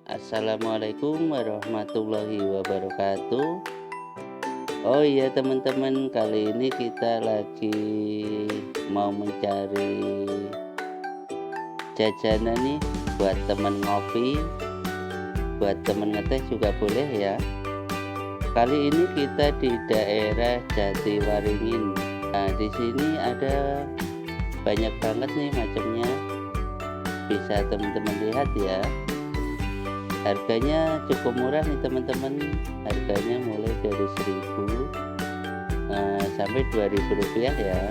Assalamualaikum warahmatullahi wabarakatuh. Oh iya teman-teman, kali ini kita lagi mau mencari jajanan nih buat temen ngopi, buat temen ngeteh juga boleh ya. Kali ini kita di daerah Jatiwaringin. Nah, di sini ada banyak banget nih macamnya. Bisa teman-teman lihat ya. Harganya cukup murah nih teman-teman, harganya mulai dari 1000 sampai 2000 rupiah ya.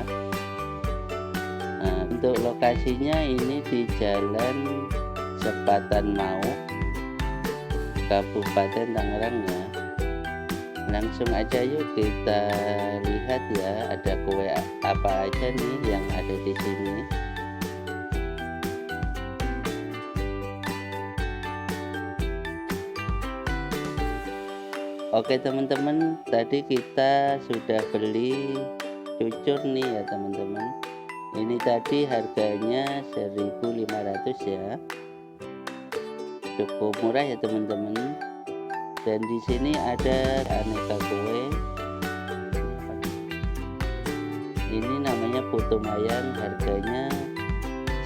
Nah, untuk lokasinya ini di Jalan Sepatan Mau, Kabupaten Tangerang ya. Langsung aja yuk kita lihat ya, ada kue apa aja nih yang ada di sini. Oke teman-teman, tadi kita sudah beli cucur nih ya teman-teman. Ini tadi harganya 1.500 ya. Cukup murah ya teman-teman. Dan di sini ada aneka kue. Ini namanya putu mayang, harganya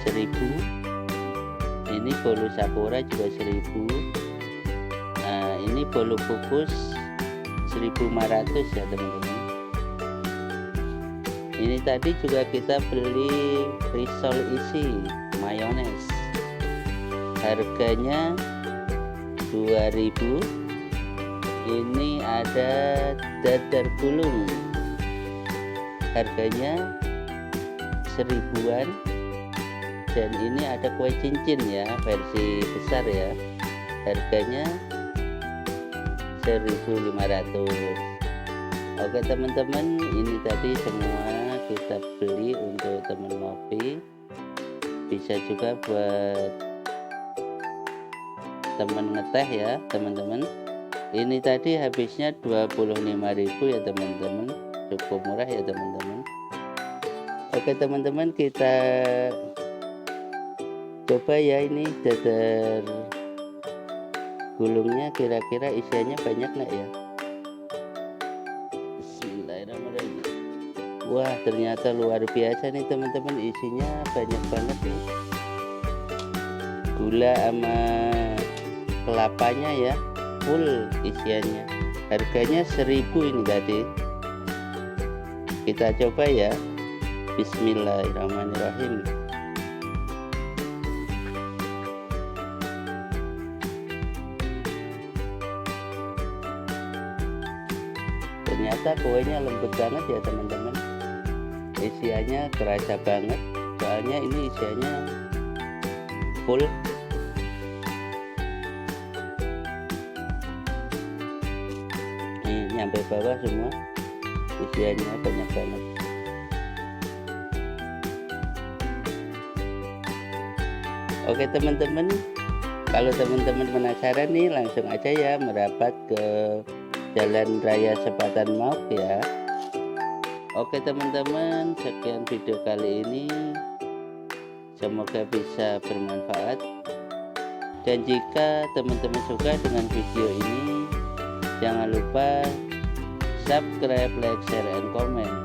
1000. Ini bolu sakura juga 1000. Nah, ini bolu kukus 1.500 ya teman-teman. Ini tadi juga kita beli risol isi mayones, harganya 2000. Ini ada dadar gulung, harganya 1000-an. Dan ini ada kue cincin ya, versi besar ya, harganya 1.500. Oke teman-teman, ini tadi semua kita beli untuk temen ngopi, bisa juga buat temen ngeteh ya teman-teman. Ini tadi habisnya 25.000 ya teman-teman, cukup murah ya teman-teman. Oke teman-teman, kita coba ya ini dadar gulungnya, kira-kira isiannya banyak nggak ya. Bismillahirrahmanirrahim. Wah, ternyata luar biasa nih teman-teman, isinya banyak banget nih. Gula sama kelapanya ya, full isiannya. Harganya 1000 ini tadi. Kita coba ya. Bismillahirrahmanirrahim. Ternyata kuenya lembut banget ya teman-teman, isiannya kerasa banget, soalnya ini isiannya full. Nih nyampe bawah semua, isiannya banyak banget. Oke teman-teman, kalau teman-teman penasaran nih, langsung aja ya merapat ke Jalan Raya Sepatan Mau ya. Oke teman-teman, sekian video kali ini, semoga bisa bermanfaat. Dan jika teman-teman suka dengan video ini, jangan lupa subscribe, like, share, and comment.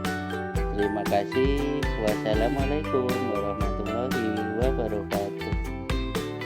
Terima kasih. Wassalamualaikum warahmatullahi wabarakatuh.